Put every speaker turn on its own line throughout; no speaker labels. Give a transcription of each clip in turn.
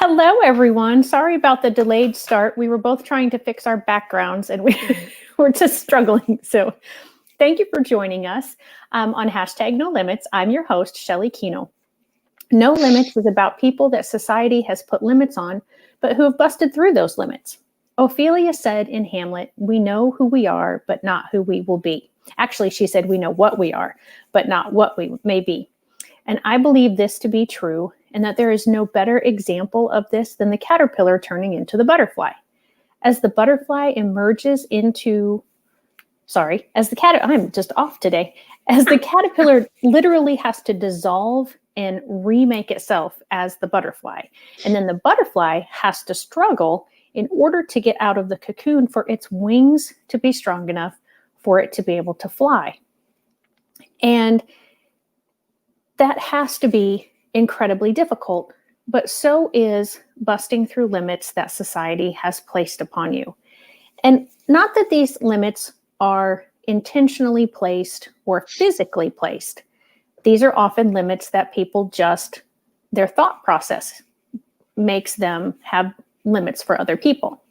Hello, everyone. Sorry about the delayed start. We were both trying to fix our backgrounds and we were just struggling. So thank you for joining us on hashtag No Limits. I'm your host, Shelly Keno. No Limits is about people that society has put limits on, but who have busted through those limits. Ophelia said in Hamlet, "We know who we are, but not who we will be." Actually, she said, "We know what we are, but not what we may be." And I believe this to be true, and that there is no better example of this than the caterpillar turning into the butterfly. As the butterfly emerges into, I'm just off today. As the caterpillar literally has to dissolve and remake itself as the butterfly. And then the butterfly has to struggle in order to get out of the cocoon for its wings to be strong enough for it to be able to fly. And that has to be incredibly difficult, but so is busting through limits that society has placed upon you. And not that these limits are intentionally placed or physically placed. These are often limits that people just, their thought process makes them have limits for other people.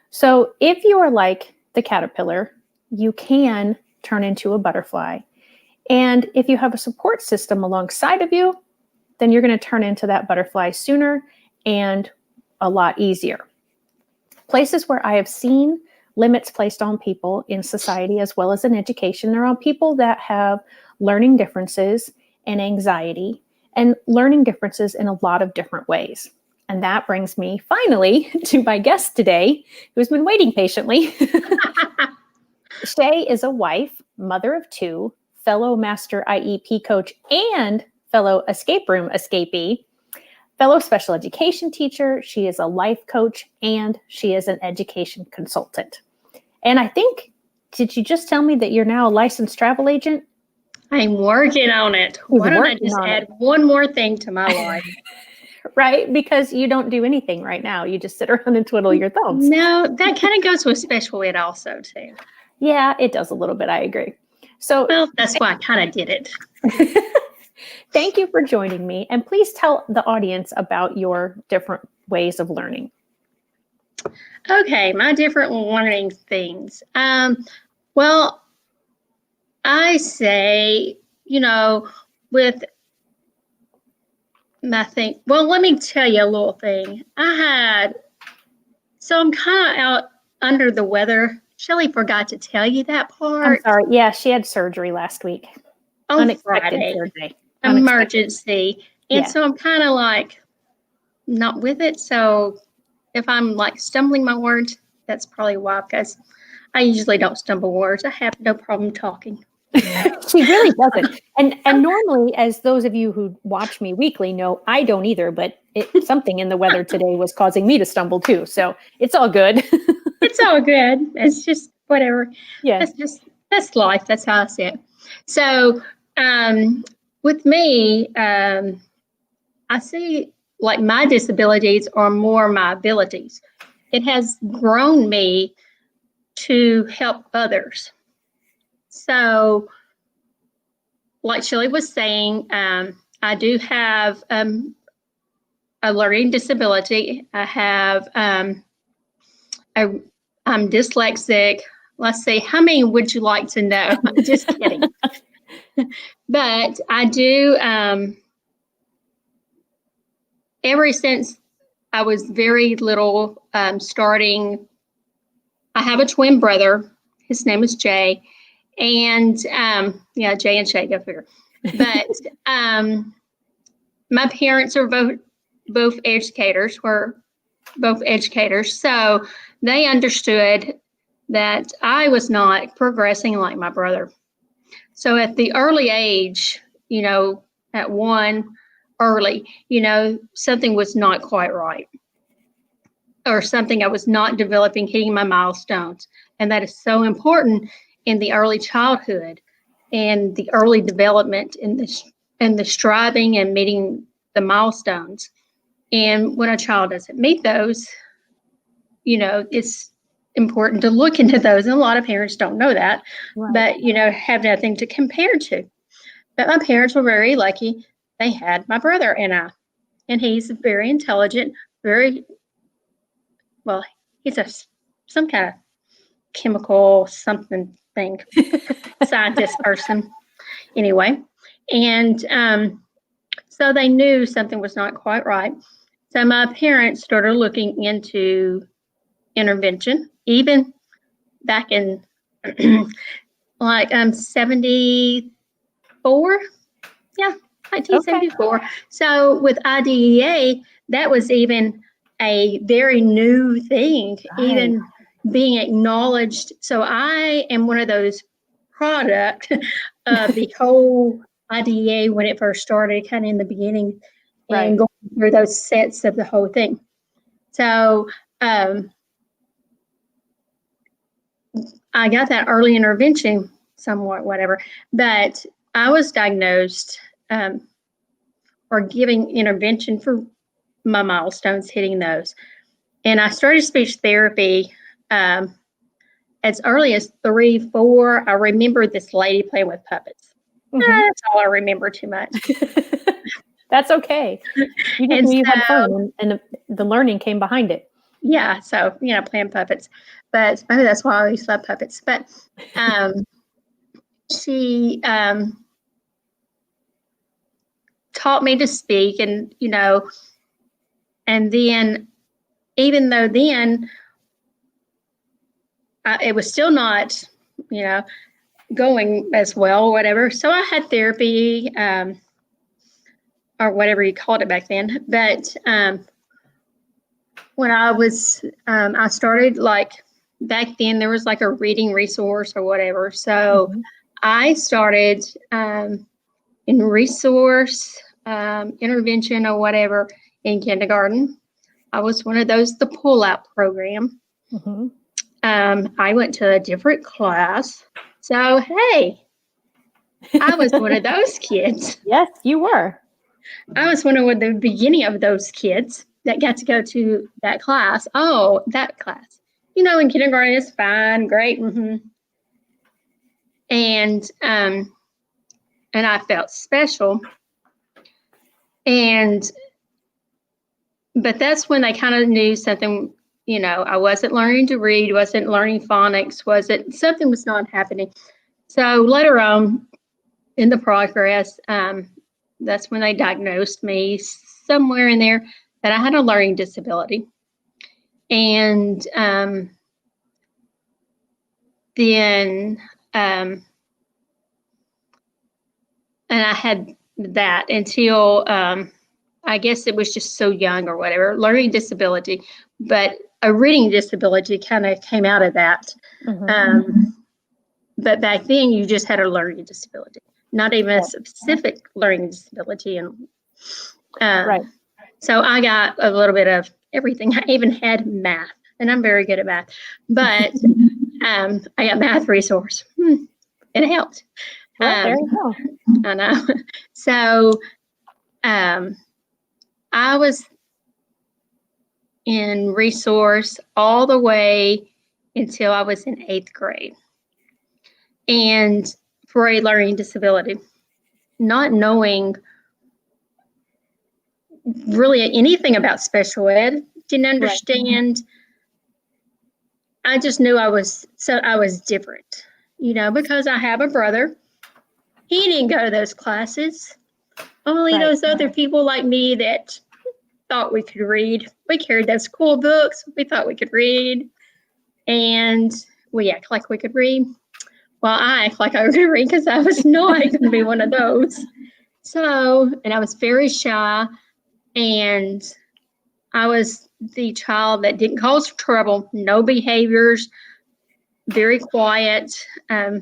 So if you are like the caterpillar, you can turn into a butterfly. And if you have a support system alongside of you, then you're going to turn into that butterfly sooner and a lot easier. Places where I have seen limits placed on people in society as well as in education are on people that have learning differences and anxiety and learning differences in a lot of different ways. And that brings me finally to my guest today, who's been waiting patiently. Shae is a wife, mother of two, fellow master IEP coach, and fellow escape room escapee, fellow special education teacher. She is a life coach, and she is an education consultant. And I think, did you just tell me that you're now a licensed travel agent?
I'm working on it. Why don't I just add one more thing to my life?
Right? Because you don't do anything right now. You just sit around and twiddle your thumbs.
No, that kind of goes with special ed also, too.
Yeah, it does a little bit. I agree. So,
well, that's why I kind of did it.
Thank you for joining me. And please tell the audience about your different ways of learning.
Okay, my different learning things. Well, I say, with nothing. Well, let me tell you a little thing. I'm kind of out under the weather. Shelly forgot to tell you that part.
I'm sorry. Yeah, she had surgery last week.
Unexpected
Friday. Surgery.
Emergency. And so I'm kind of like not with it. So if I'm like stumbling my words, that's probably why, because I usually don't stumble words. I have no problem talking.
She really doesn't. And normally, as those of you who watch me weekly know, I don't either, but something in the weather today was causing me to stumble too. So it's all good.
It's all good. It's just whatever.
Yeah.
That's life. That's how I see it. So with me, I see like my disabilities are more my abilities. It has grown me to help others. So like Shelly was saying, I do have a learning disability. I have, I'm dyslexic. Let's see, how many would you like to know? I'm just kidding. But I do, ever since I was very little, starting, I have a twin brother. His name is Jay. And Jay and Shae go figure. But my parents are both educators, So they understood that I was not progressing like my brother. So at the early age, at one early, something was not quite right. Or something I was not developing, hitting my milestones. And that is so important in the early childhood and the early development and the striving and meeting the milestones. And when a child doesn't meet those, it's important to look into those. And a lot of parents don't know that, right. But, have nothing to compare to. But my parents were very lucky. They had my brother and I, and he's very intelligent, very, well, he's some kind of chemical something thing, scientist person anyway. And so they knew something was not quite right. So my parents started looking into intervention, even back in like 74. Yeah, 1974. Okay. So with IDEA, that was even a very new thing, right, even being acknowledged. So I am one of those product of the whole IDEA when it first started, kind of in the beginning, right, and going through those sets of the whole thing. So I got that early intervention somewhat, whatever, but I was diagnosed or giving intervention for my milestones, hitting those. And I started speech therapy as early as 3, 4. I remember this lady playing with puppets. Mm-hmm. That's all I remember too much.
That's okay. You just knew you had fun, and the learning came behind it.
Yeah, so, playing puppets. But maybe that's why I always love puppets. But she taught me to speak, and, and then, even though then it was still not, going as well, whatever. So I had therapy, or whatever you called it back then. But when I was, I started, like, back then there was like a reading resource or whatever. So mm-hmm. I started in resource intervention or whatever in kindergarten. I was one of those, the pull-out program. Mm-hmm. I went to a different class. So, hey, I was one of those kids.
Yes, you were.
I was one of the beginning of those kids that got to go to that class. Oh, that class. In kindergarten is fine, great. Mm-hmm. And I felt special. But that's when they kind of knew something, I wasn't learning to read, wasn't learning phonics, something was not happening. So later on in the progress, that's when they diagnosed me somewhere in there that I had a learning disability. And then, and I had that until, I guess it was just so young or whatever, learning disability, but a reading disability kind of came out of that. Mm-hmm. But back then you just had a learning disability, not even a specific learning disability. And right. So I got a little bit of everything. I even had math, and I'm very good at math, but I got math resource. It helped.
Well, there you go.
I know. So I was in resource all the way until I was in 8th grade. And for a learning disability, not knowing really anything about special ed, didn't understand. Right. I just knew I was different, because I have a brother. He didn't go to those classes. Only those other people like me that thought we could read. We carried those cool books. We thought we could read. And we act like we could read. Well, I act like I could read because I was not going to be one of those. So, and I was very shy. And I was the child that didn't cause trouble, no behaviors, very quiet. I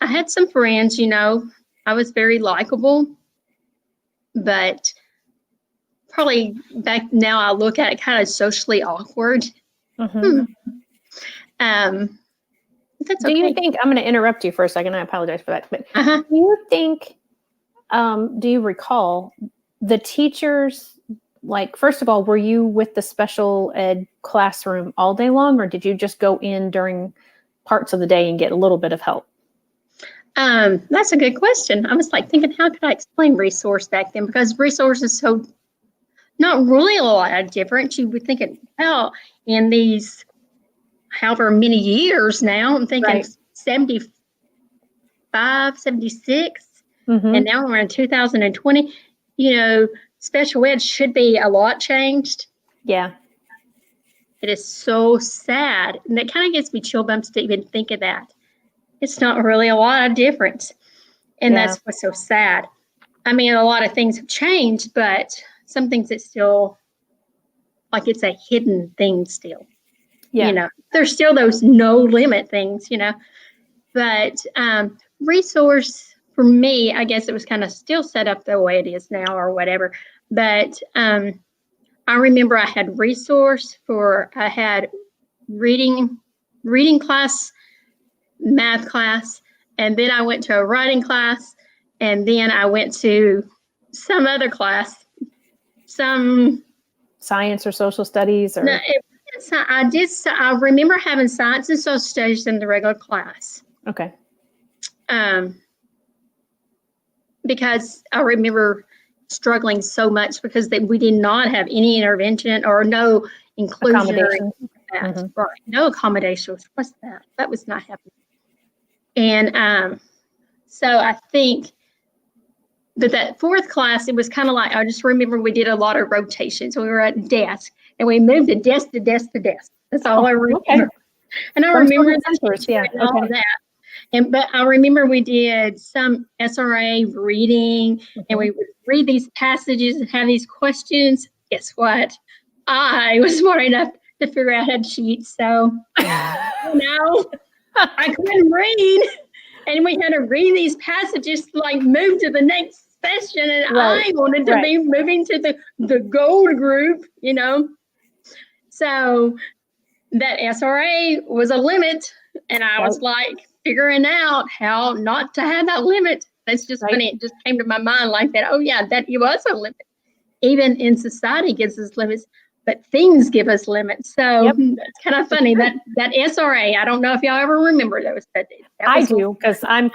had some friends, I was very likable, but probably back now I look at it kind of socially awkward. Mm-hmm. That's okay.
Do you think, I'm going to interrupt you for a second, I apologize for that, but do you think, do you recall the teachers, like, first of all, were you with the special ed classroom all day long, or did you just go in during parts of the day and get a little bit of help?
That's a good question. I was thinking, how could I explain resource back then? Because resource is so not really a lot of difference. You would think it, well, in these however many years now, I'm thinking
Right.
75, 76,
Mm-hmm.
and now we're in 2020. Special ed should be a lot changed.
Yeah.
It is so sad. And that kind of gives me chill bumps to even think of that. It's not really a lot of difference. And that's what's so sad. I mean, a lot of things have changed, but some things it's still like it's a hidden thing still.
Yeah.
There's still those no limit things, but resource for me, I guess it was kind of still set up the way it is now or whatever. But I remember I had resource I had reading class, math class, and then I went to a writing class, and then I went to some other class, some
science or social studies or.
No, I remember having science and social studies in the regular class.
Okay.
Because I remember struggling so much because we did not have any intervention or no inclusion or anything like that.
Mm-hmm.
Right. No accommodations. What's that? That was not happening. And so I think that fourth class, it was kind of like, I just remember we did a lot of rotations. We were at desk and we moved to desk to desk to desk. That's all I remember. Okay. And I remember all of that. But I remember we did some SRA reading, and we would read these passages and have these questions. Guess what? I was smart enough to figure out how to cheat. So, I couldn't read. And we had to read these passages to move to the next session. And I wanted to be moving to the gold group, So that SRA was a limit. And I was figuring out how not to have that limit. That's just funny. It just came to my mind like that. Oh, yeah, that it was a limit. Even in society gives us limits, but things give us limits. So it's kind of funny that SRA. I don't know if y'all ever remember those. But
I do, because I'm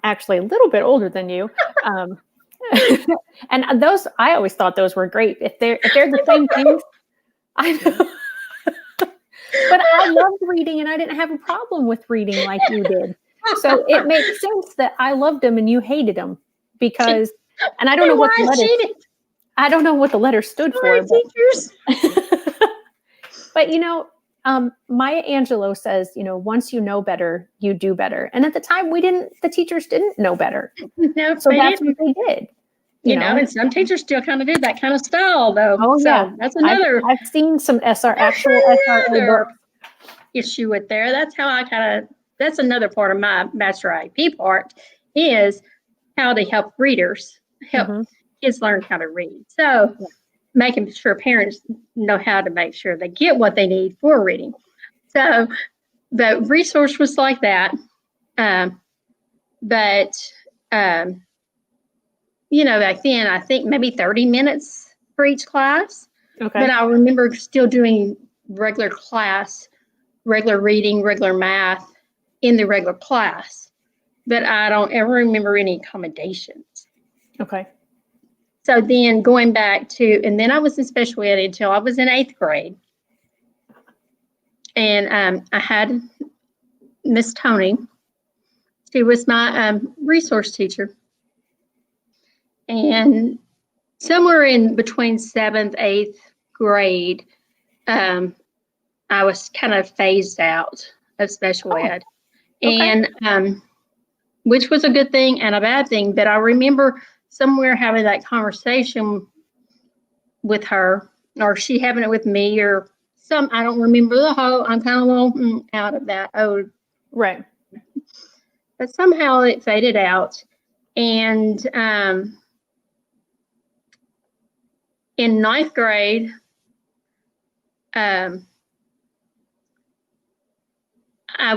actually a little bit older than you. And those, I always thought those were great. If they're the same things, I know. But I loved reading, and I didn't have a problem with reading like you did. So it makes sense that I loved them and you hated them because, and I don't know what the letter. I don't know what the letter stood for.
Teachers.
But Maya Angelou says, once you know better, you do better. And at the time, the teachers didn't know better.
No,
so that's what they did.
And some teachers still kind of did that kind of style, though.
Oh,
so
yeah.
That's another.
I've seen some actual SRA books.
Issue with there. That's how that's another part of my Master IEP part is how to help readers, help kids learn how to read. So making sure parents know how to make sure they get what they need for reading. So the resource was like that. But back then, I think maybe 30 minutes for each class. Okay. But I remember still doing regular reading, regular math in the regular class. But I don't ever remember any accommodations.
Okay.
So then going back and then I was in special ed until I was in 8th grade. And I had Miss Tony. She was my resource teacher. And somewhere in between 7th, 8th grade, I was kind of phased out of special ed. Okay. And which was a good thing and a bad thing. But I remember somewhere having that conversation with her, or she having it with me, or I don't remember the whole, I'm kind of a little out of that. Oh,
right.
But somehow it faded out. And in 9th grade, I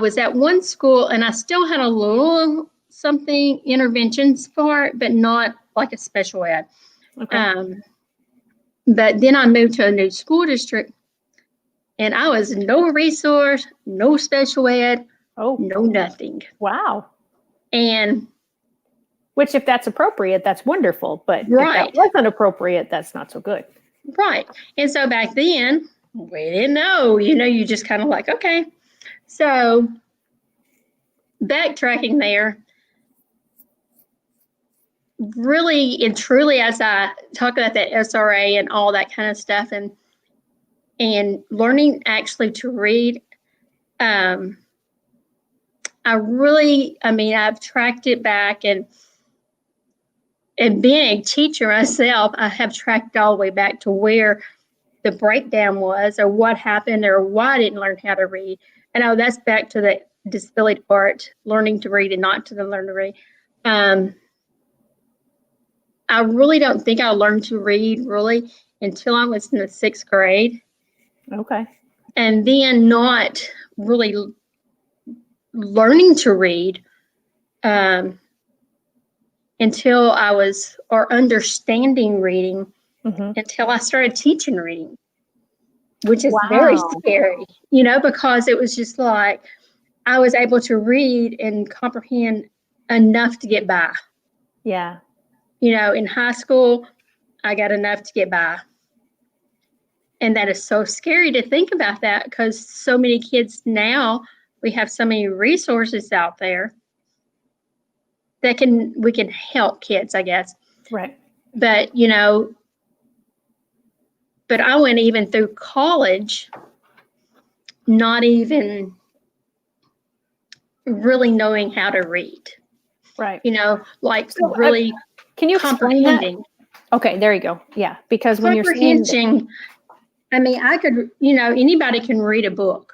was at one school and I still had a little something interventions for it, but not like a special ed. Okay. But then I moved to a new school district and I was no resource, no special ed, no nothing.
Wow.
And
which if that's appropriate, that's wonderful. But if that wasn't appropriate, that's not so good.
Right. And so back then, we didn't know, you just kind of like, okay. So backtracking there, really and truly, as I talk about that SRA and all that kind of stuff, and learning actually to read, I've tracked it back, and being a teacher myself, I have tracked all the way back to where the breakdown was, or what happened, or why I didn't learn how to read. And that's back to the disability part, learning to read and not to learn to read. I really don't think I learned to read really until I was in the 6th grade.
Okay.
And then not really learning to read until I was, or understanding reading, until I started teaching reading, which is very scary, because it was just like I was able to read and comprehend enough to get by.
Yeah.
In high school, I got enough to get by. And that is so scary to think about that, because so many kids now, we have so many resources out there that we can help kids, I guess.
Right.
But, but I went even through college, not even really knowing how to read.
Right.
Really
can you explain that? Okay, there you go. Yeah, because when you're saying
I could, anybody can read a book.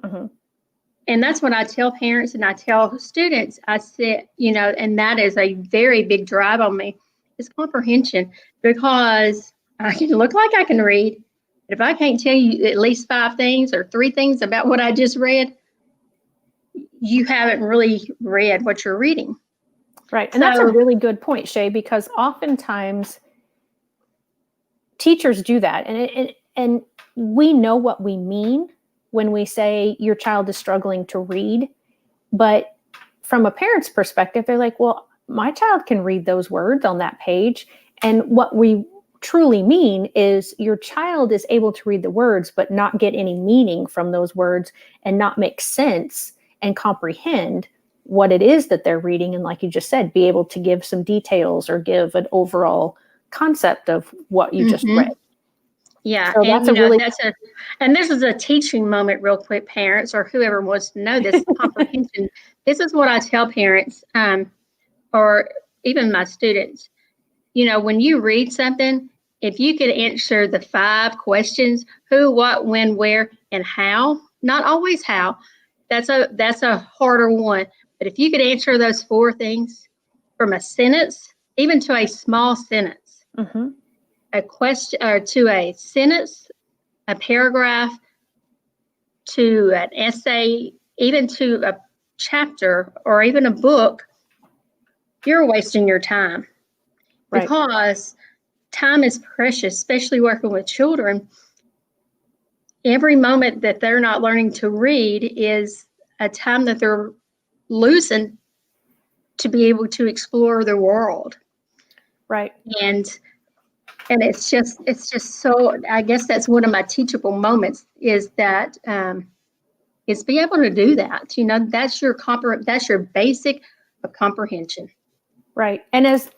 And that's what I tell parents and I tell students. I said, and that is a very big drive on me, is comprehension, because I can look like I can read, but if I can't tell you at least 5 things or 3 things about what I just read, you haven't really read what you're reading.
Right. And that's a really good point, Shae, because oftentimes teachers do that. And we know what we mean when we say your child is struggling to read. But from a parent's perspective, they're like, well, my child can read those words on that page. And what we truly mean is your child is able to read the words, but not get any meaning from those words and not make sense and comprehend what it is that they're reading. And like you just said, be able to give some details or give an overall concept of what you just read.
Yeah.
So
and this is a teaching moment real quick, parents, or whoever wants to know this comprehension. This is what I tell parents, or even my students. When you read something, if you could answer the 5 questions, who, what, when, where, and how, not always how, that's a harder one. But if you could answer those 4 things from a sentence, even to a small sentence, a question, or to a sentence, a paragraph, to an essay, even to a chapter or even a book, you're wasting your time. Right. Because time is precious, especially working with children. Every moment that they're not learning to read is a time that they're losing to be able to explore the world.
Right.
And it's just so, I guess that's one of my teachable moments, is that is be able to do that. That's your basic of comprehension.
Right. And as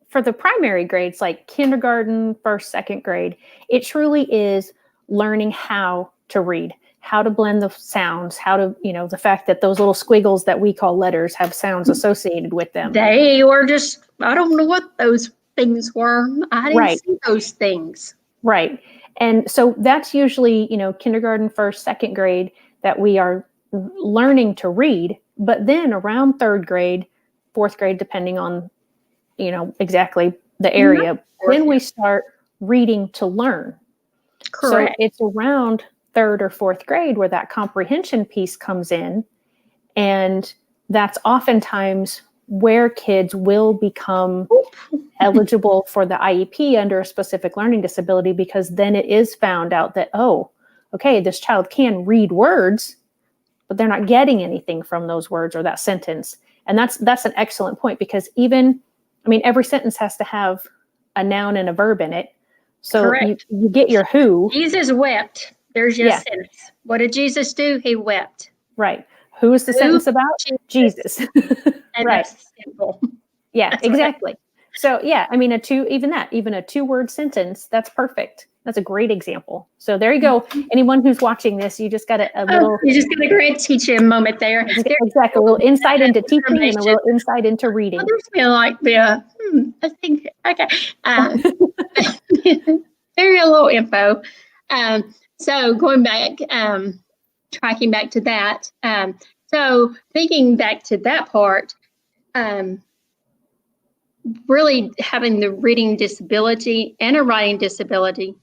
for the primary grades, like kindergarten, 1st, 2nd grade, it truly is learning how to read, how to blend the sounds, how to, the fact that those little squiggles that we call letters have sounds associated with them.
They were just, I don't know what those things were. I didn't see those things.
Right. And so that's usually, kindergarten, 1st, 2nd grade that we are learning to read. But then around 3rd grade, 4th grade, depending on, exactly the area, then we start reading to learn. Correct. So it's around 3rd or 4th grade where that comprehension piece comes in. And that's oftentimes where kids will become eligible for the IEP under a specific learning disability, because then it is found out that, oh, okay, this child can read words, but they're not getting anything from those words or that sentence. And that's an excellent point, because every sentence has to have a noun and a verb in it. So
Correct.
you get your who.
Jesus wept. There's your sentence. What did Jesus do? He wept.
Right. Who is the sentence about? Jesus.
And
Right.
that's simple.
Yeah,
That's
exactly.
right.
So yeah, I mean even a 2-word sentence, that's perfect. That's a great example. So there you go. Anyone who's watching this, you just got a little.
You just got a great teaching moment there.
Exactly, a little insight into teaching and a little insight into reading.
Others feel like I think okay. Very a little info. So going back, tracking back to that. So thinking back to that part, really having the reading disability and a writing disability,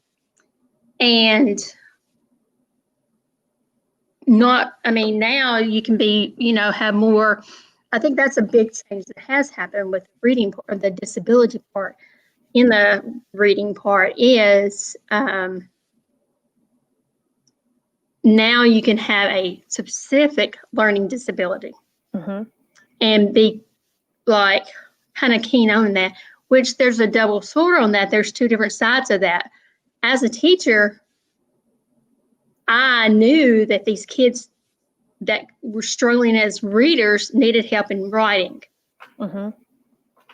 and now you can be, have more. I think that's a big change that has happened with reading, or the disability part in the reading part is now you can have a specific learning disability and be like kind of keen on that, which there's a double sword on that. There's two different sides of that. As a teacher, I knew that these kids that were struggling as readers needed help in writing.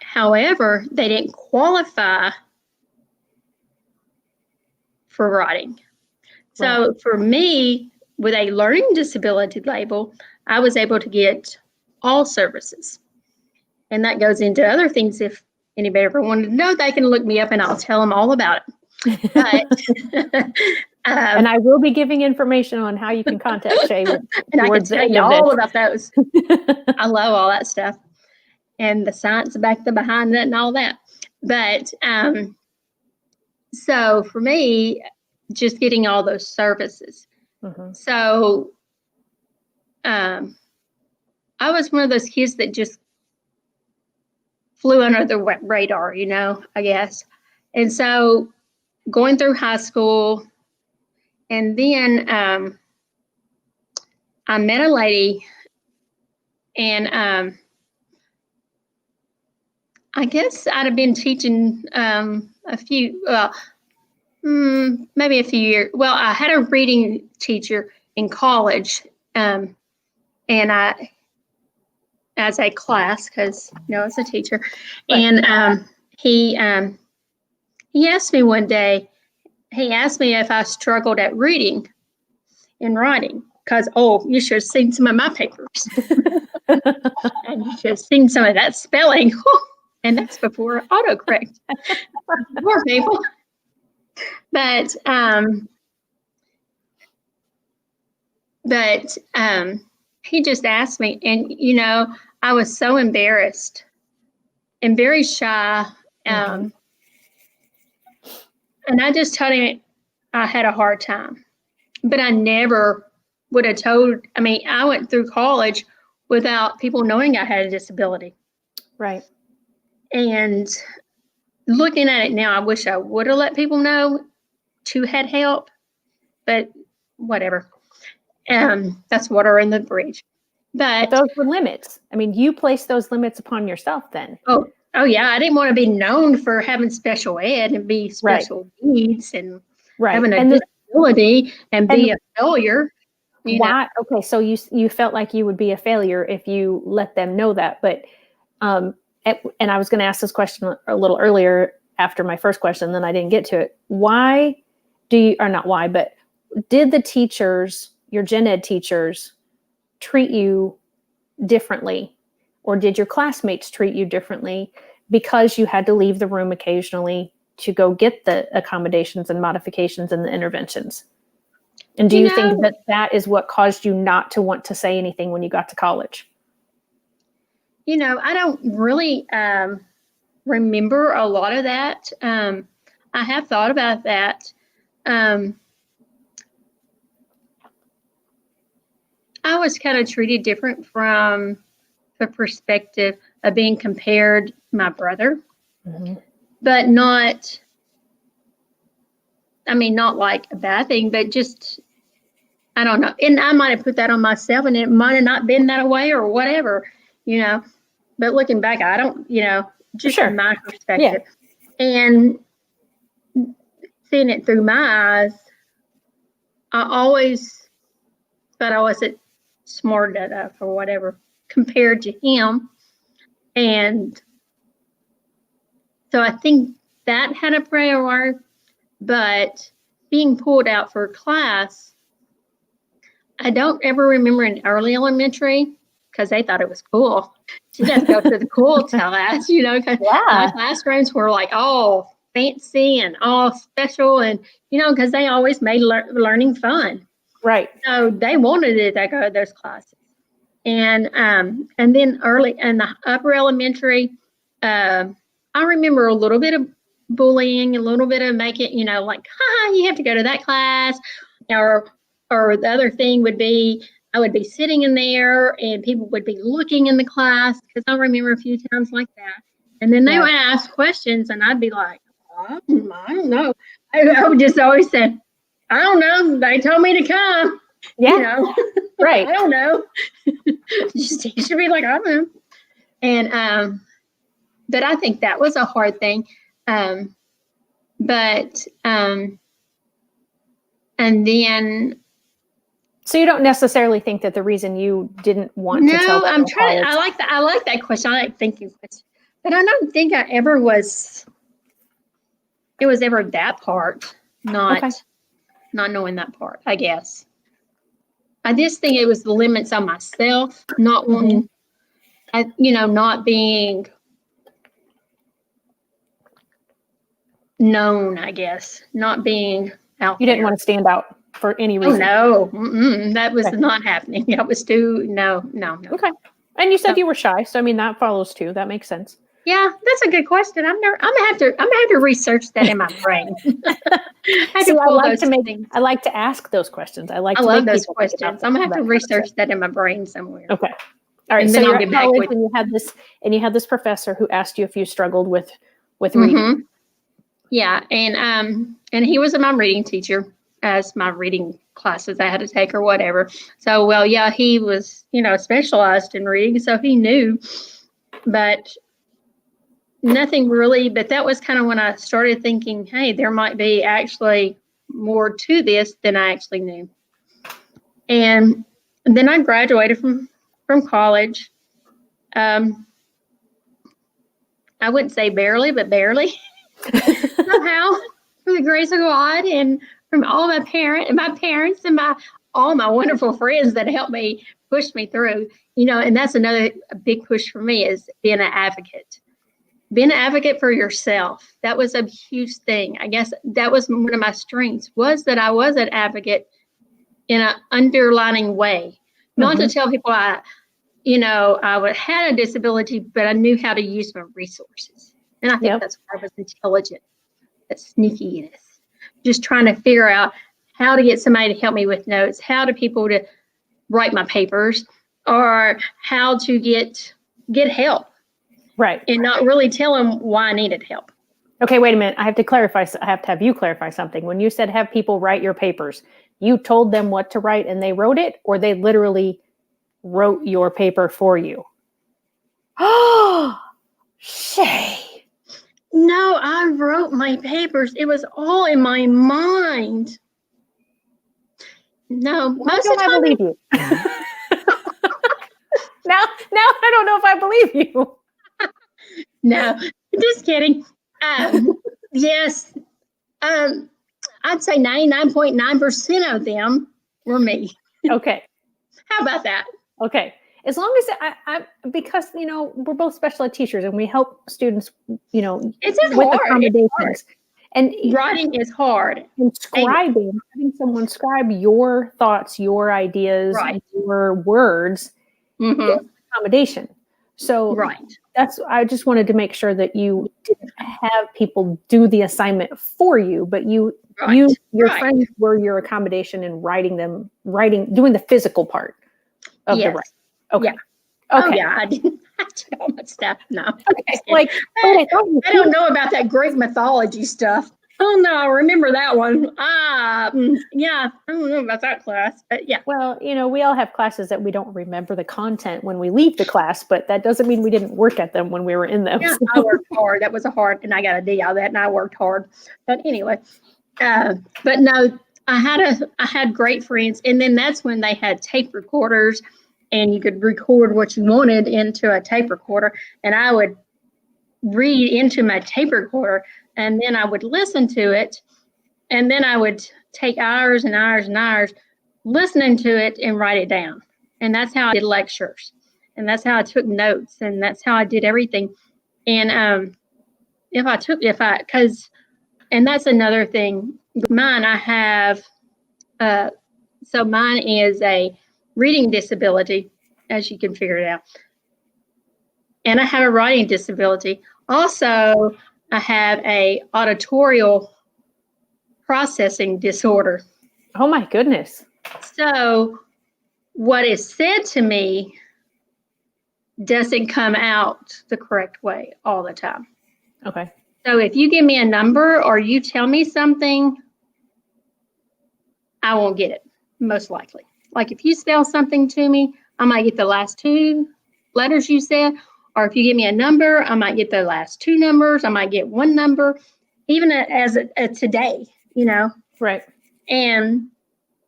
However, they didn't qualify for writing. So for me, with a learning disability label, I was able to get all services. And that goes into other things. If anybody ever wanted to know, they can look me up and I'll tell them all about it. But,
and I will be giving information on how you can contact Shae.
And I can tell you all about those. I love all that stuff and the science behind it and all that. But so for me, just getting all those services. So I was one of those kids that just flew under the radar, I guess. And so going through high school, and then I met a lady, and I guess I'd have been teaching maybe a few years. Well, I had a reading teacher in college, and I, as a class, because as a teacher, and he asked me one day. He asked me if I struggled at reading and writing, because you should have seen some of my papers, and you should have seen some of that spelling, and that's before autocorrect. Poor people. But he just asked me, and I was so embarrassed and very shy, and I just told him I had a hard time, but I never would have told. I went through college without people knowing I had a disability.
Right. And
looking at it now, I wish I would have let people know to had help, but whatever. That's water in the bridge. But
those were limits. You placed those limits upon yourself then.
Oh yeah, I didn't want to be known for having special ed and be special needs and having a disability and be a failure.
Why? Okay, so you felt like you would be a failure if you let them know that. But and I was going to ask this question a little earlier after my first question, then I didn't get to it. Why do you, or not why, but did the teachers, your gen ed teachers, treat you differently? Or did your classmates treat you differently because you had to leave the room occasionally to go get the accommodations and modifications and the interventions? And do you think that is what caused you not to want to say anything when you got to college?
I don't really remember a lot of that. I have thought about that. I was kind of treated different from the perspective of being compared to my brother, but not like a bad thing, but just, I don't know. And I might have put that on myself, and it might have not been that way or whatever, but looking back, I don't, just from my perspective. And seeing it through my eyes, I always thought I wasn't smart enough or whatever compared to him. And so I think that had a prayer, but being pulled out for class, I don't ever remember in early elementary because they thought it was cool. She doesn't go to the cool class, because my classrooms were like all fancy and all special, and because they always made learning fun.
Right.
So they wanted it to go to those classes. And then early in the upper elementary, I remember a little bit of bullying, a little bit of making, like, you have to go to that class. Or the other thing would be, I would be sitting in there and people would be looking in the class, because I remember a few times like that. And then they would ask questions and I'd be like, I don't know. I would just always say, I don't know. They told me to come.
Yeah. Right.
I don't know. You should be like, I don't know. And but I think that was a hard thing. And then.
So you don't necessarily think that the reason you didn't want to tell?
No, I'm trying. I like that. I like that question. I like thinking question, but I don't think I ever was. It was ever that part, not knowing that part. I guess. I just think it was the limits on myself, not wanting, not being known. I guess not being out.
You didn't want to stand out for any reason.
Oh, no, that was not happening. That was no.
Okay. And you said you were shy, so I mean that follows too. That makes sense.
Yeah, that's a good question. I'm gonna have to research that in my brain.
I like to ask those questions. I love
those questions. I'm gonna have to research that in my brain somewhere.
Okay. All right.
And
so
then
you're at college and you had this professor who asked you if you struggled with reading.
Yeah, and he was my reading teacher, as my reading classes I had to take or whatever. So, he was, specialized in reading, so he knew, but nothing really. But that was kind of when I started thinking, hey, there might be actually more to this than I actually knew. And then I graduated from college. I wouldn't say barely, but barely. Somehow, through the grace of God and from all my parents and all my wonderful friends that helped me push me through, and that's another big push for me, is being an advocate. Being an advocate for yourself. That was a huge thing. I guess that was one of my strengths, was that I was an advocate in an underlining way. Not to tell people I had a disability, but I knew how to use my resources. And I think that's where I was intelligent, that sneakiness. Just trying to figure out how to get somebody to help me with notes, how to people to write my papers, or how to get help.
Right.
And not really tell them why I needed help.
Okay, wait a minute. I have to have you clarify something. When you said have people write your papers, you told them what to write and they wrote it, or they literally wrote your paper for you? Oh, Shae.
No, I wrote my papers. It was all in my mind. No,
most of the time I believe you. Now I don't know if I believe you.
No, just kidding. Yes, I'd say 99.9% of them were me.
Okay.
How about that?
Okay. As long as because we're both special ed teachers and we help students,
it's just
with
hard.
accommodations. And
writing is hard.
And having someone scribe your thoughts, your ideas, your words is accommodation. So I just wanted to make sure that you didn't have people do the assignment for you, but your friends were your accommodation in doing the physical part of the writing. Okay.
Yeah.
Okay.
Oh, yeah. I did all my stuff. No.
Okay.
I don't know about that Greek mythology stuff. Oh no, I remember that one. Yeah, I don't know about that class, but yeah.
Well, we all have classes that we don't remember the content when we leave the class, but that doesn't mean we didn't work at them when we were in them.
Yeah, I worked hard. That was and I got a D out of that, and I worked hard. But anyway, But no, I had great friends, and then that's when they had tape recorders, and you could record what you wanted into a tape recorder, and I would read into my tape recorder, and then I would listen to it, and then I would take hours and hours and hours listening to it and write it down. And that's how I did lectures, and that's how I took notes, and that's how I did everything. And and that's another thing. Mine, I have, so mine is a reading disability, as you can figure it out. And I have a writing disability. Also, I have a auditorial processing disorder.
Oh my goodness.
So what is said to me doesn't come out the correct way all the time.
Okay.
So if you give me a number or you tell me something, I won't get it, most likely. Like if you spell something to me, I might get the last two letters you said, or if you give me a number, I might get the last two numbers, I might get one number, even as a today, you know?
Right.
And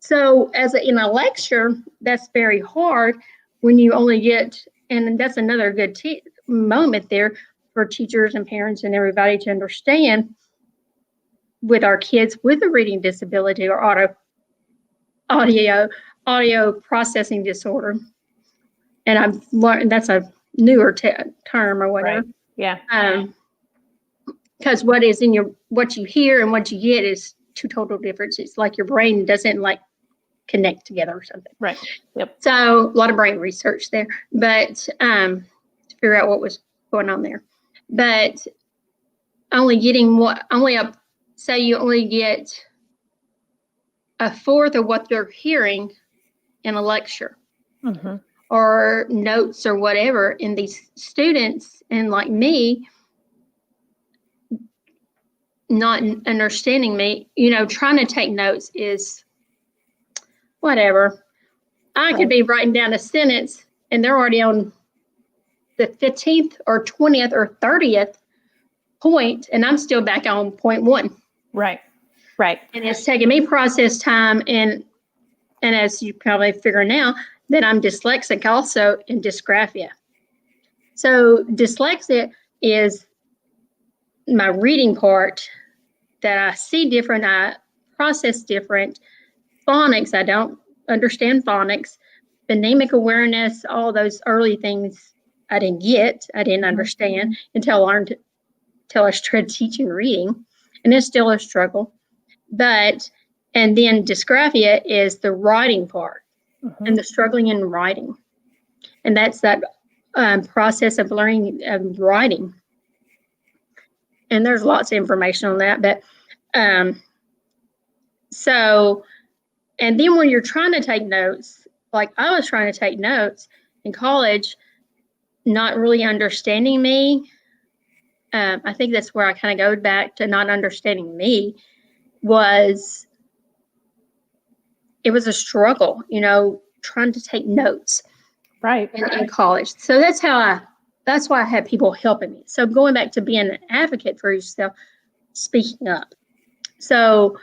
so in a lecture, that's very hard when you only get, and that's another good moment there for teachers and parents and everybody to understand with our kids with a reading disability or audio processing disorder. And I've learned that's a newer term or whatever.
Right. Yeah.
Because what you hear and what you get is two total differences. Like your brain doesn't like connect together or something.
Right. Yep.
So a lot of brain research there, but to figure out what was going on there. But say you only get a fourth of what they're hearing in a lecture.
Mm-hmm.
Or notes or whatever, and these students and like me not understanding me, trying to take notes is whatever. I could be writing down a sentence and they're already on the 15th or 20th or 30th point, and I'm still back on point one.
Right.
And it's taking me process time, and as you probably figure now, that I'm dyslexic also in dysgraphia. So dyslexia is my reading part that I see different, I process different. Phonics, I don't understand phonics. Phonemic awareness, all those early things I didn't understand until I started teaching reading. And it's still a struggle. And then dysgraphia is the writing part. Mm-hmm. And the struggling in writing. And that's that process of learning writing. And there's lots of information on that. But and then when you're trying to take notes, like I was trying to take notes in college, not really understanding me. I think that's where I kind of go back to not understanding me. It was a struggle, trying to take notes.
Right.
In college. So that's why I had people helping me. So going back to being an advocate for yourself, speaking up. So,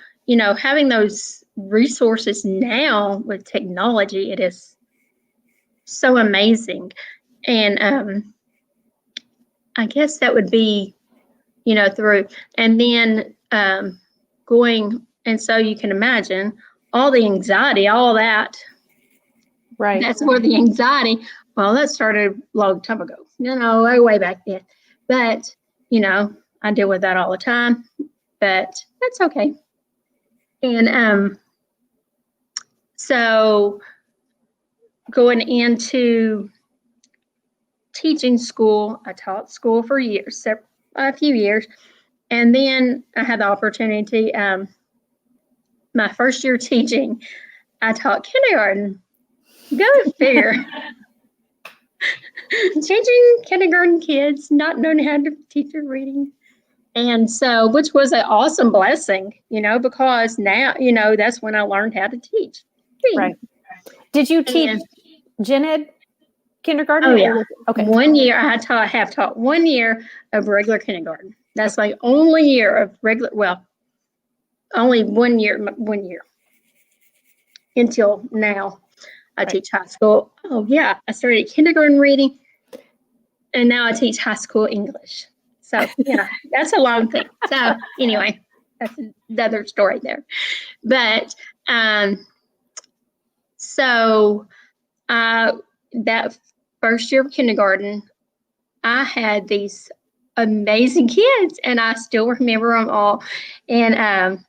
having those resources now with technology, it is so amazing. And I guess that would be, through, and then going, and so you can imagine all the anxiety, all that.
Right.
That's where the anxiety, well, that started a long time ago, way back then. But, I deal with that all the time, but that's okay. And so going into teaching school, I taught school for years, a few years. And then I had the opportunity, my first year teaching, I taught kindergarten. Go figure. Teaching kindergarten kids, not knowing how to teach their reading. And so, which was an awesome blessing, because now, that's when I learned how to teach reading.
Right. Did you teach gen ed kindergarten?
Oh, yeah.
Okay.
1 year, I have taught 1 year of regular kindergarten. That's my only year of regular, only 1 year until now. I teach high school. Oh yeah, I started kindergarten reading, and now I teach high school English. So yeah, that's a long thing. So anyway, that's another story there. But so that first year of kindergarten, I had these amazing kids, and I still remember them all. And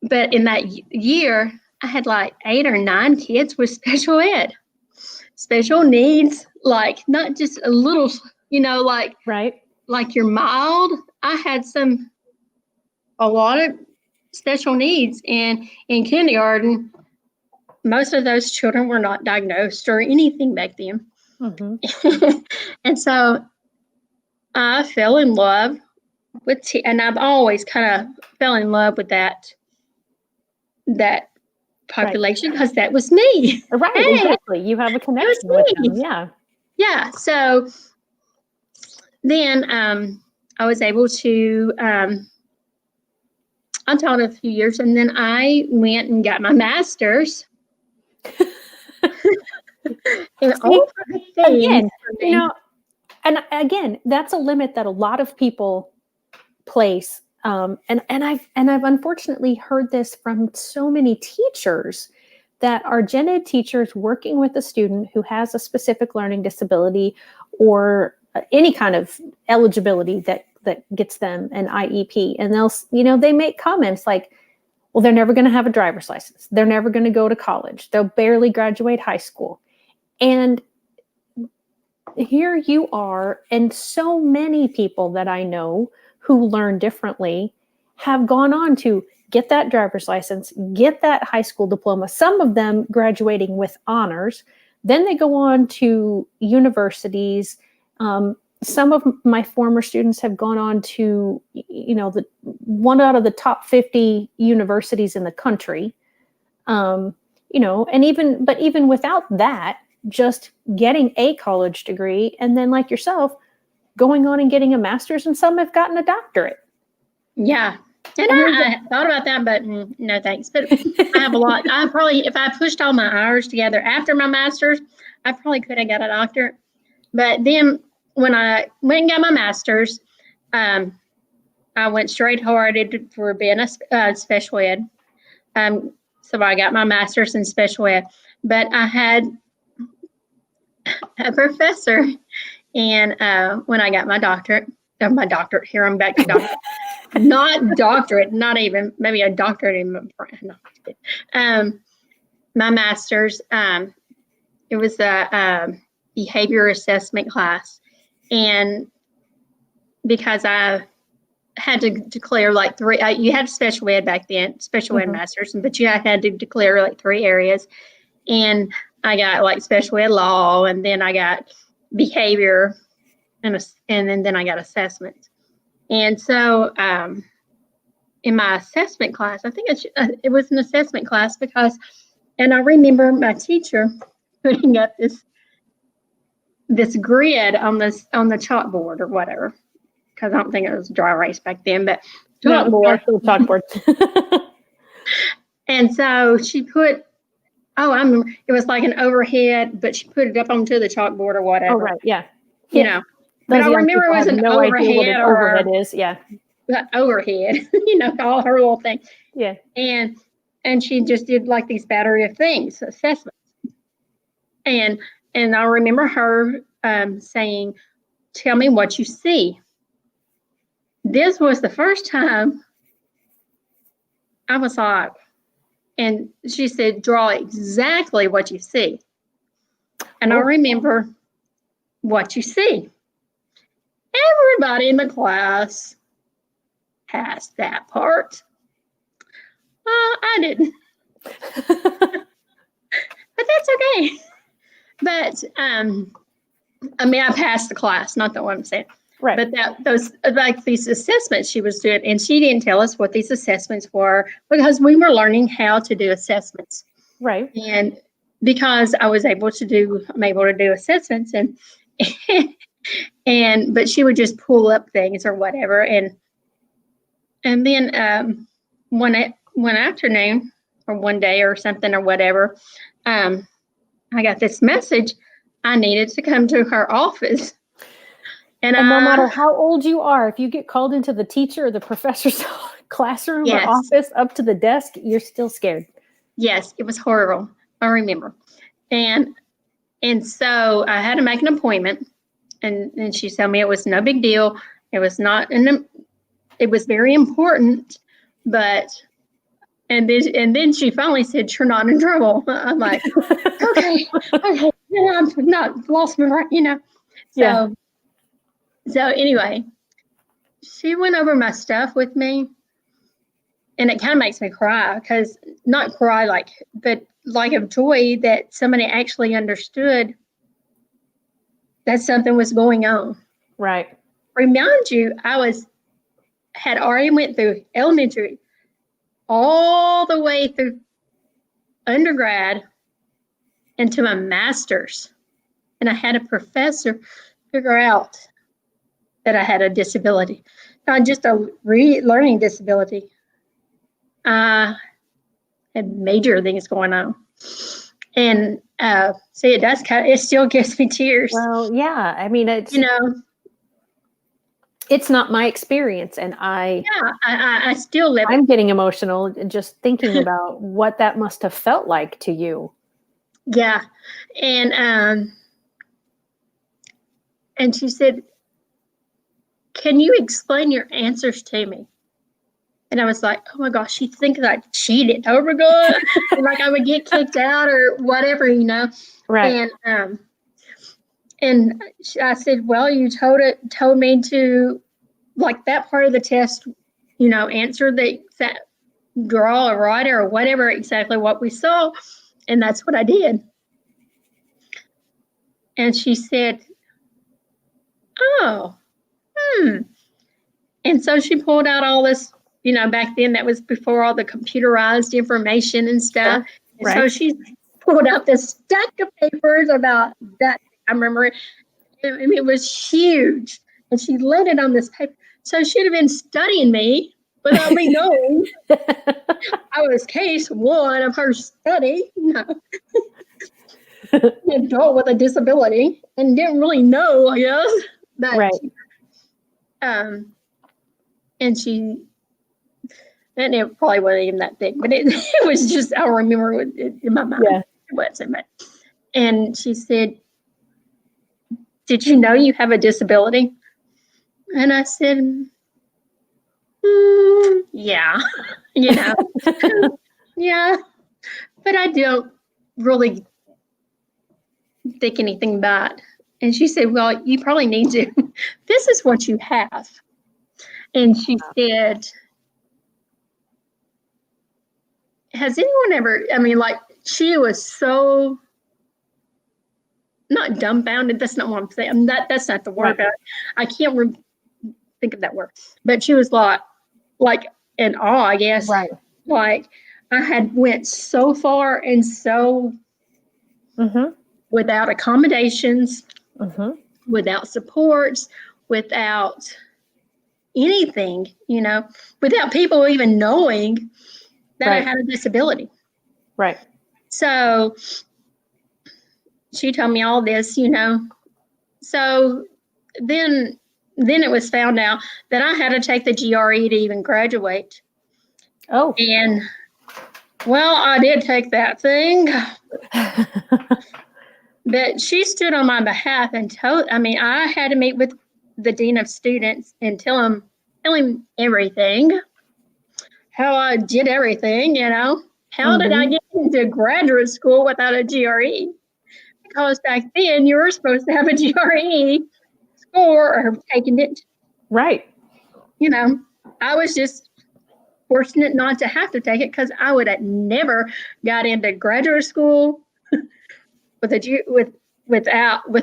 but in that year, I had like 8 or 9 kids with special ed, special needs, like not just a little, like
Right.
like you're mild. I had a lot of special needs, and in kindergarten, most of those children were not diagnosed or anything back then.
Mm-hmm.
And so I fell in love with and I've always kind of fell in love with that population, because that was me.
Right,
Hey,
exactly. You have a connection with them. Yeah.
Yeah. So then I was able to, I taught a few years, and then I went and got my master's.
Again, and again, that's a limit that a lot of people place. And I've unfortunately heard this from so many teachers that are gen ed teachers working with a student who has a specific learning disability or any kind of eligibility that gets them an IEP. And they make comments like, well, they're never going to have a driver's license. They're never going to go to college. They'll barely graduate high school. And here you are, and so many people that I know who learn differently have gone on to get that driver's license, get that high school diploma, some of them graduating with honors. Then they go on to universities. Some of my former students have gone on to, the one out of the top 50 universities in the country. And even without that, just getting a college degree, and then like yourself, going on and getting a master's, and some have gotten a doctorate.
Yeah. And I thought about that, but no thanks. But I have a lot. If I pushed all my hours together after my master's, I probably could have got a doctorate. But then when I went and got my master's, I went straight hearted for being a special ed. So I got my master's in special ed. But I had a professor, and when I got my doctorate, here I'm back to doctorate. Not doctorate, not even, maybe a doctorate in my master's. It was a behavior assessment class, and because I had to declare like 3, you had special ed back then, special ed master's, but you had to declare like 3 areas, and I got like special ed law, and then I got behavior, and then I got assessment. And so in my assessment class, I think it was an assessment class and I remember my teacher putting up this grid on the chalkboard or whatever, because I don't think it was dry erase back then, but chalkboard. And so she put, it was like an overhead, but she put it up onto the chalkboard or whatever.
Oh, right, yeah.
But I remember it was an overhead.
Overhead is, yeah.
Overhead, all her little things.
Yeah.
And she just did like these battery of things, assessments. And I remember her saying, "Tell me what you see." This was the first time I was like, and she said, "Draw exactly what you see." And I remember what you see. Everybody in the class passed that part. I didn't. But that's okay. But I passed the class, not the one I'm saying.
Right.
But those like these assessments she was doing, and she didn't tell us what these assessments were, because we were learning how to do assessments.
Right.
And because I'm able to do assessments, and but she would just pull up things or whatever, and And then one afternoon or one day or something or whatever, I got this message. I needed to come to her office.
And no matter how old you are, if you get called into the teacher or the professor's classroom
Yes.
or office up to the desk, you're still scared.
Yes, it was horrible. I remember. And so I had to make an appointment, and she told me it was no big deal. It was not, it was very important, but, and then she finally said, "You're not in trouble." I'm like, okay, I'm not lost my right, So, So anyway, she went over my stuff with me, and it kind of makes me cry, because not cry but like of joy that somebody actually understood that something was going on.
Right.
Remind you, had already went through elementary, all the way through undergrad into my master's, and I had a professor figure out that I had a disability, not just a learning disability. I had major things going on, and see, it still gives me tears.
Well, yeah. I mean, it's it's not my experience, and I
still live.
I'm getting emotional just thinking about what that must have felt like to you.
Yeah, and she said, "Can you explain your answers to me?" And I was like, "Oh my gosh, she thinks I cheated. Oh my God!" Like I would get kicked out or whatever,
Right.
And I said, "Well, you told me to, like, that part of the test, answer that draw or write or whatever, exactly what we saw, and that's what I did." And she said, "Oh, And so she pulled out all this, back then that was before all the computerized information and stuff.
Sure.
And
Right.
so she pulled out this stack of papers about that. I remember it was huge. And she laid it on this paper. So she'd have been studying me without me knowing. I was case one of her study, an adult with a disability, and didn't really know, I guess. That,
right.
And it probably wasn't even that big, but it was just, I remember it in my mind.
Yeah.
It wasn't, but, and she said, "Did you know you have a disability?" And I said, yeah, yeah, but I don't really think anything about it. And she said, "Well, you probably need to. This is what you have." And she said, "Has anyone ever," she was so, not dumbfounded, that's not what I'm saying. That's not the word. Right. I can't think of that word. But she was like in awe, I guess.
Right.
Like I had went so far and so without accommodations, without supports, without anything, without people even knowing that I had a disability.
Right.
So she told me all this, So then it was found out that I had to take the GRE to even graduate.
Oh.
And, well, I did take that thing. But she stood on my behalf and I had to meet with the dean of students and tell him everything, how I did everything, How did I get into graduate school without a GRE? Because back then you were supposed to have a GRE score or have taken it.
Right.
I was just fortunate not to have to take it, because I would have never got into graduate school with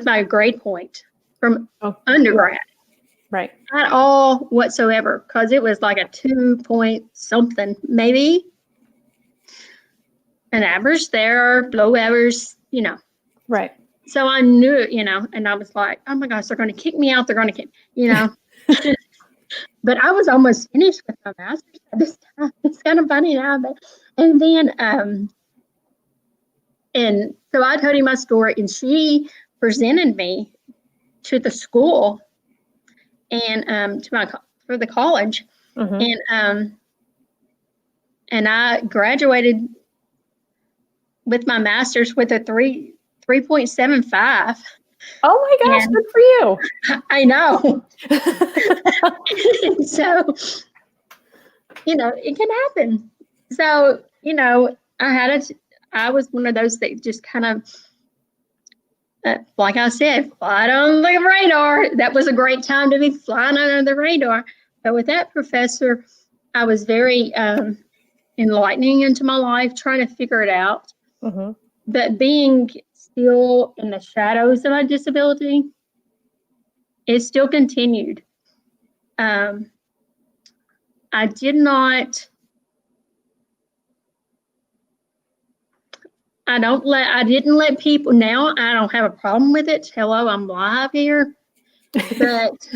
my grade point from undergrad.
Right.
Not all whatsoever, because it was like a 2 point something, maybe an average there, below average,
Right.
So I knew it, and I was like, oh my gosh, they're going to kick me out. They're going to kick, but I was almost finished with my master's at this time. It's kind of funny now, but and then and so I told him my story, and she presented me to the school and for the college, and I graduated with my master's with a 3.75.
Oh my gosh,
And
good for you.
I know. So, it can happen. So, I was one of those that just kind of, like I said, fly on the radar. That was a great time to be flying under the radar. But with that professor, I was very enlightening into my life, trying to figure it out. But being still in the shadows of my disability, it still continued. I didn't let people, now I don't have a problem with it. Hello, I'm live here. But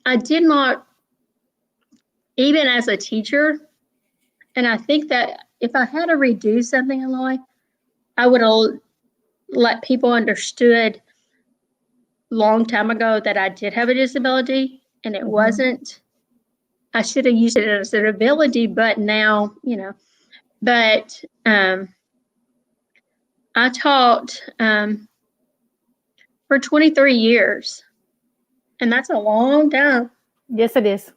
I did not, even as a teacher, and I think that if I had to redo something in life, I would have let people understood long time ago that I did have a disability, and it wasn't, I should have used it as an ability, but now, but I taught for 23 years, and that's a long time.
Yes, it is.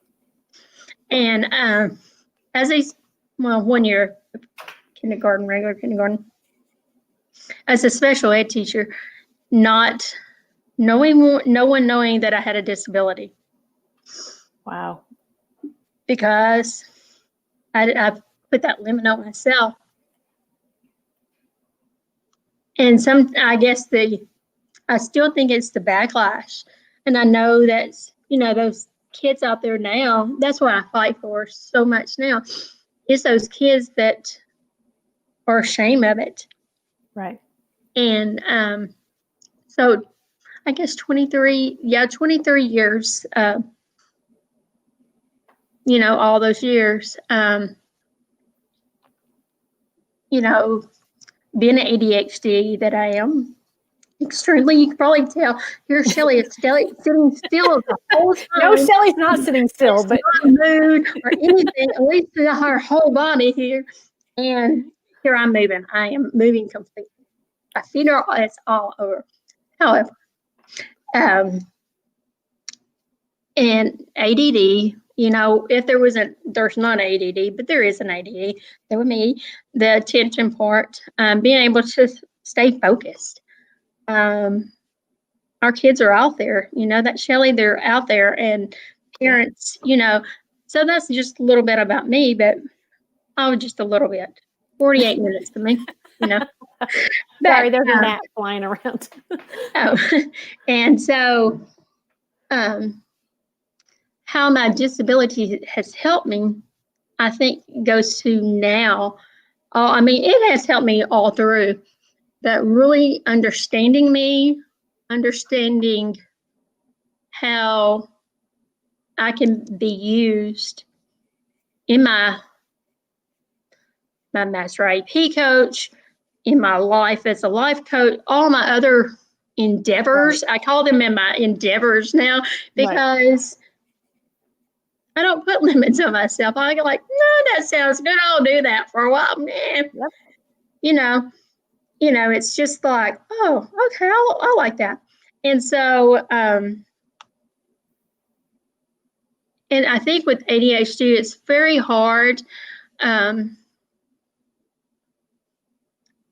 And as a 1 year regular kindergarten, as a special ed teacher, no one knowing that I had a disability.
Wow.
Because I put that limit on myself. And I still think it's the backlash. And I know that, those kids out there now, that's what I fight for so much now, is those kids that are ashamed of it.
Right.
And so I guess 23 years, all those years, being an ADHD that I am, extremely, you can probably tell, here Shae is sitting still the whole time.
No, Shelly's not sitting still, but
not moved or anything, at least her whole body here. And here I'm moving. I am moving completely. My feet it's all over. However, and ADD, if there's not ADD, but there is an ADD, that would be the attention part, being able to stay focused. Our kids are out there, that Shae, they're out there, and parents, so that's just a little bit about me, but just a little bit, 48 minutes to me,
Sorry, there's a gnat flying around.
And so, how my disability has helped me, I think, goes to now. It has helped me all through, but really understanding how I can be used in my Master IEP coach, in my life as a life coach, all my other endeavors. Right. I call them in my endeavors now, because I don't put limits on myself. I go like, no, that sounds good. I'll do that for a while. Man. Yep. It's just like, oh, okay, I like that. And so, and I think with ADHD, it's very hard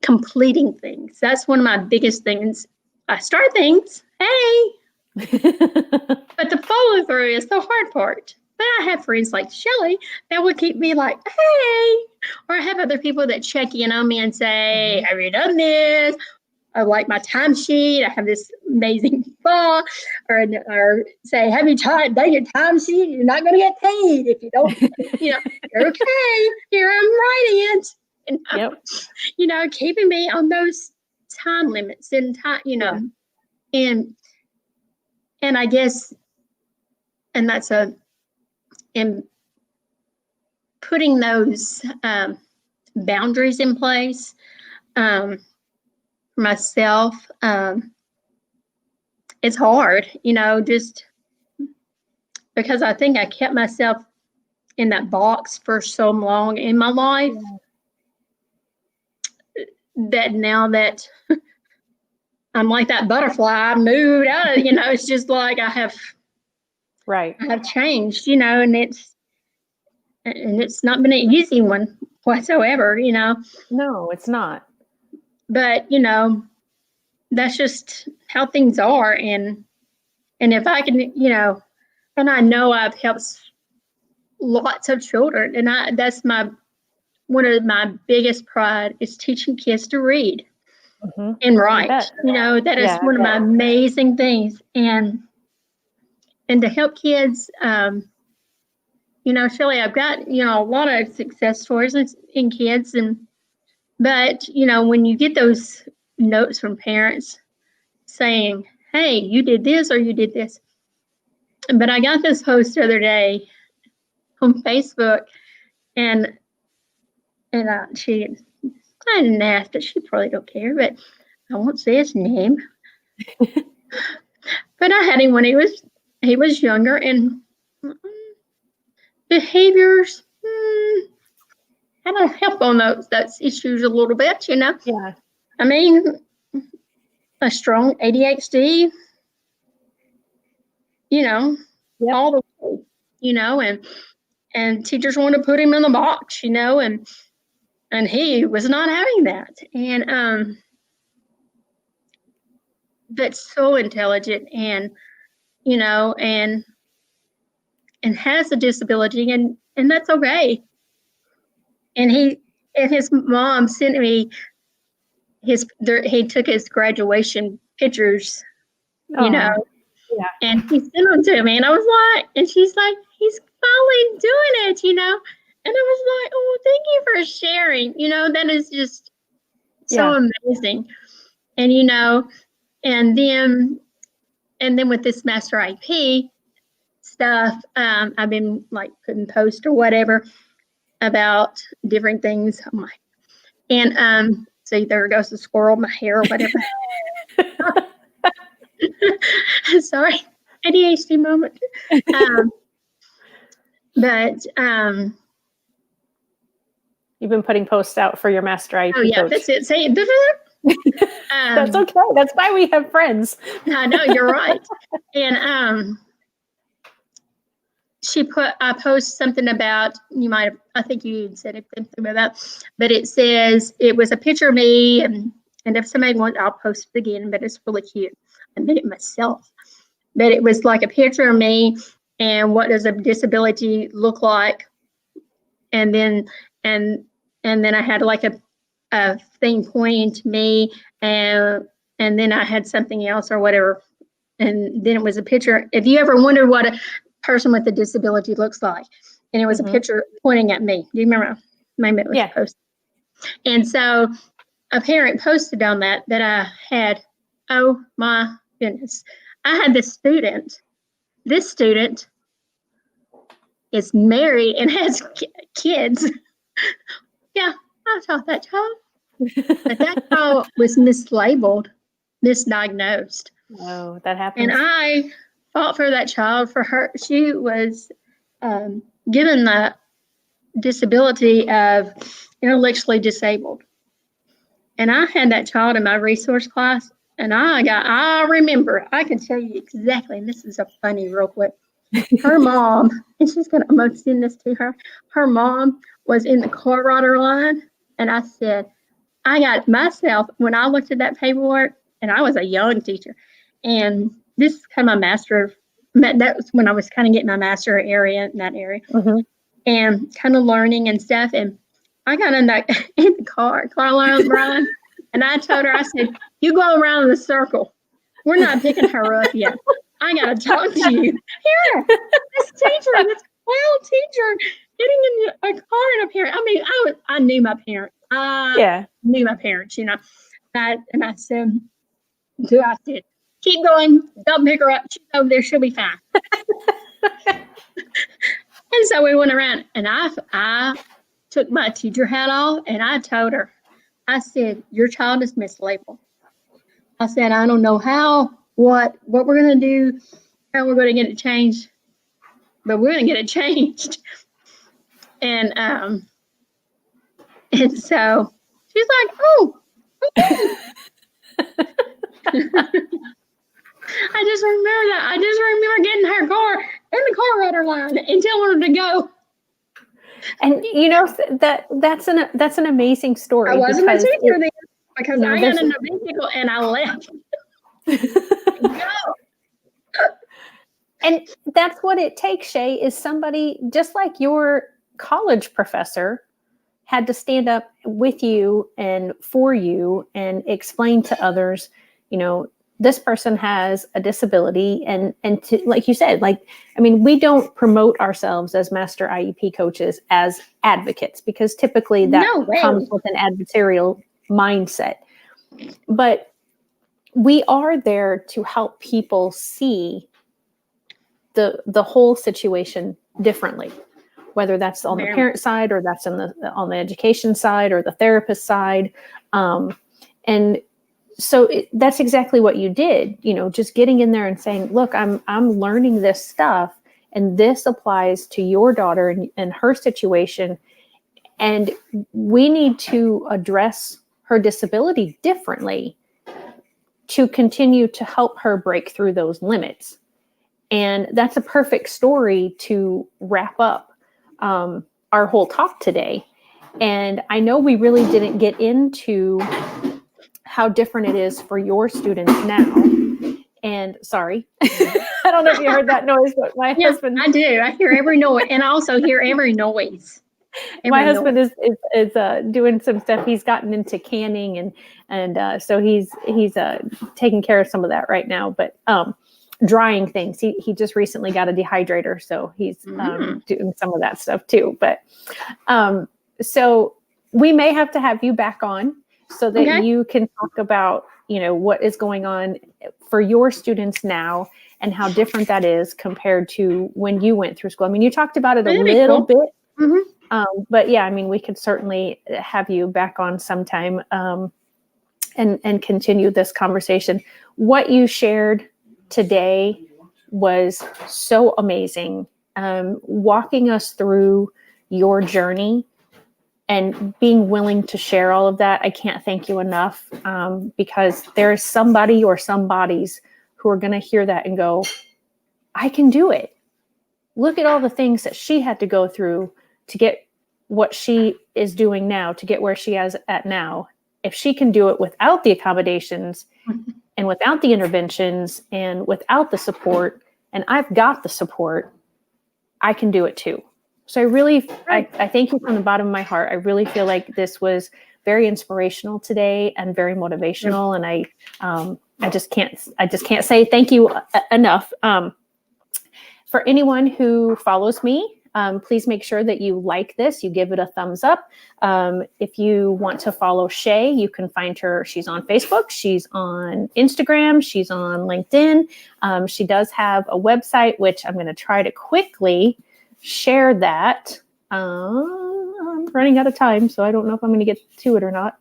completing things. That's one of my biggest things. I start things, hey, but the follow through is the hard part. But I have friends like Shae that would keep me like, hey, or I have other people that check in on me and say, have you done this? I like my timesheet. I have this amazing boss, or say, have you done your timesheet? You're not going to get paid if you don't. You're okay. Here I'm writing it. Yep. Keeping me on those time limits and time, and I guess, and that's in putting those boundaries in place for myself. It's hard, just because I think I kept myself in that box for so long in my life that now that I'm like that butterfly, I moved out of, it's just like I have changed, and it's not been an easy one whatsoever,
No, it's not.
But, that's just how things are. And if I can, and I know I've helped lots of children, and that's one of my biggest pride is teaching kids to read and write. That is one of my amazing things. And to help kids, Shelley, I've got, a lot of success stories in kids, but when you get those notes from parents saying, hey, you did this or you did this. But I got this post the other day on Facebook, and she, I didn't ask, but she probably don't care, but I won't say his name. But I had him when he was younger, and behaviors had to help on those issues a little bit,
Yeah.
I mean, a strong ADHD, all the way, and teachers want to put him in the box, and he was not having that. And but so intelligent and and has a disability, and that's okay. And his mom sent me he took his graduation pictures, and he sent them to me, and I was like, and she's like, he's finally doing it, and I was like, oh, thank you for sharing, that is just so amazing. And and then with this master IEP stuff, I've been like putting posts or whatever about different things. I'm like, and see, there goes the squirrel, my hair or whatever. Sorry, ADHD moment. But
you've been putting posts out for your master IEP
coach. That's it. Say it.
That's okay. That's why we have friends.
I know, you're right. And I post something about, I think you said something about, but it says, it was a picture of me, and if somebody wants, I'll post it again, but it's really cute. I made it myself. But it was like a picture of me, and what does a disability look like? And then I had like a thing pointing to me, and then I had something else or whatever. And then it was a picture. If you ever wondered what a person with a disability looks like, and it was a picture pointing at me. Do you remember? Maybe it was posted. And so a parent posted on that I had, oh my goodness, I had this student. This student is married and has kids. Yeah, I taught that child. But that child was mislabeled, misdiagnosed.
Oh, that happens.
And I fought for that child, for her. She was given the disability of intellectually disabled. And I had that child in my resource class, and I remember, I can tell you exactly, and this is a funny real quick. Her mom, and she's going to almost send this to her, her mom was in the car rider line, and I said, I got myself, when I looked at that paperwork, and I was a young teacher, and this is kind of my master, that was when I was kind of getting my master area in that area, and kind of learning and stuff, and I got in the car line, and I told her, I said, you go around the circle. We're not picking her up yet. I got to talk to you. Here, this wild teacher getting in a car and a parent. I mean, I knew my parents. I knew my parents, And I said, keep going. Don't pick her up. She's over there. She'll be fine. And so we went around, and I took my teacher hat off, and I told her, I said, your child is mislabeled. I said, I don't know what we're going to do, how we're going to get it changed, but we're going to get it changed. And so she's like, oh, okay. I just remember that. I just remember getting her car in the car rudder line and telling her to go.
And you know that's an amazing story.
I wasn't a teacher then because I got in a vehicle and I left.
And that's what it takes, Shae, is somebody just like your college professor had to stand up with you and for you and explain to others, you know, this person has a disability, and to, like you said, we don't promote ourselves as master IEP coaches as advocates, because typically that comes with an adversarial mindset. But we are there to help people see the whole situation differently, whether that's on the parent side or that's on the education side or the therapist side. And so that's exactly what you did, you know, just getting in there and saying, look, I'm learning this stuff, and this applies to your daughter and her situation. And we need to address her disability differently to continue to help her break through those limits. And that's a perfect story to wrap up our whole talk today. And I know we really didn't get into how different it is for your students now. And sorry, I don't know if you heard that noise, but my husband.
I do. I hear every noise, and I also hear every noise.
My husband is doing some stuff. He's gotten into canning, and so he's taking care of some of that right now. But drying things. He just recently got a dehydrator, so he's doing some of that stuff too. But so we may have to have you back on so that you can talk about, you know, what is going on for your students now and how different that is compared to when you went through school. I mean, you talked about it a little bit, but yeah, I mean, we could certainly have you back on sometime and continue this conversation. What you shared today was so amazing, walking us through your journey and being willing to share all of that. I can't thank you enough, because there is somebody or some bodies who are going to hear that and go, I can do it. Look at all the things that she had to go through to get what she is doing now, to get where she is at now. If she can do it without the accommodations and without the interventions and without the support, and I've got the support, I can do it too. So I thank you from the bottom of my heart. I really feel like this was very inspirational today and very motivational. And I just can't say thank you enough. For anyone who follows me, please make sure that you like this, you give it a thumbs up. If you want to follow Shae, you can find her. She's on Facebook, she's on Instagram, she's on LinkedIn. She does have a website, which I'm going to try to quickly share that. I'm running out of time, so I don't know if I'm going to get to it or not.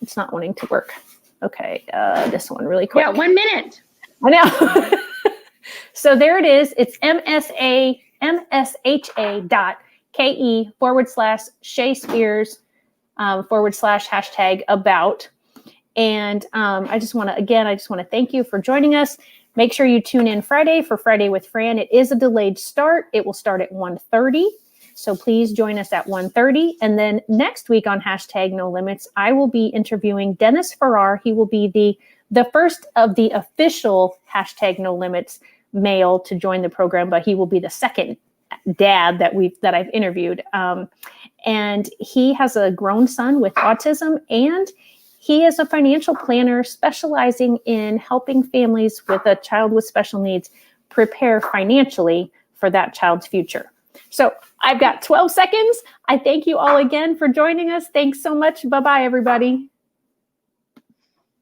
It's not wanting to work. Okay, this one really quick.
Yeah, 1 minute.
I know. So there it is. It's msha.ke/Shae Spears /about. And I just want to thank you for joining us. Make sure you tune in Friday for Friday with Fran. It is a delayed start. It will start at 1:30. So please join us at 1:30. And then next week on #NoLimits, I will be interviewing Dennis Farrar. He will be the first of the official #NoLimits male to join the program, but he will be the second dad that I've interviewed. And he has a grown son with autism, and he is a financial planner specializing in helping families with a child with special needs prepare financially for that child's future. So I've got 12 seconds. I thank you all again for joining us. Thanks so much. Bye-bye, everybody.